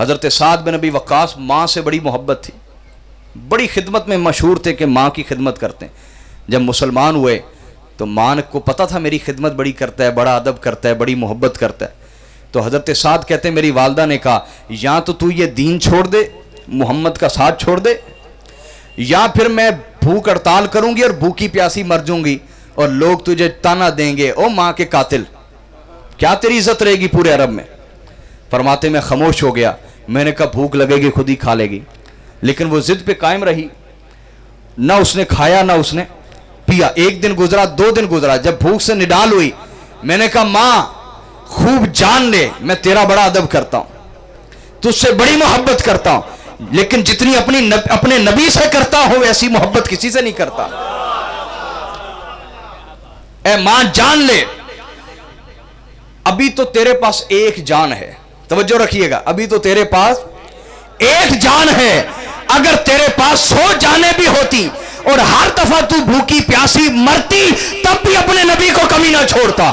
حضرت سعد بن ابی وقاص ماں سے بڑی محبت تھی، بڑی خدمت میں مشہور تھے کہ ماں کی خدمت کرتے ہیں۔ جب مسلمان ہوئے تو ماں کو پتہ تھا میری خدمت بڑی کرتا ہے، بڑا ادب کرتا ہے، بڑی محبت کرتا ہے۔ تو حضرت سعد کہتے ہیں میری والدہ نے کہا یا تو یہ دین چھوڑ دے، محمد کا ساتھ چھوڑ دے، یا پھر میں بھوک ہڑتال کروں گی اور بھوکی پیاسی مر جوں گی اور لوگ تجھے تانا دیں گے، او ماں کے قاتل، کیا تیری عزت رہے گی پورے عرب میں۔ فرماتے میں خاموش ہو گیا، میں نے کہا بھوک لگے گی خود ہی کھا لے گی، لیکن وہ ضد پہ قائم رہی، نہ اس نے کھایا نہ اس نے پیا۔ ایک دن گزرا، 2 دن گزرا، جب بھوک سے نڈال ہوئی میں نے کہا ماں خوب جان لے میں تیرا بڑا ادب کرتا ہوں، تجھ سے بڑی محبت کرتا ہوں، لیکن جتنی اپنے نبی سے کرتا ہوں ویسی محبت کسی سے نہیں کرتا۔ اے ماں جان لے ابھی تو تیرے پاس ایک جان ہے، توجہ رکھیے گا، ابھی تو تیرے پاس ایک جان ہے، اگر تیرے پاس 100 جانیں بھی ہوتی اور ہر دفعہ تو بھوکی پیاسی مرتی تب بھی اپنے نبی کو کمی نہ چھوڑتا۔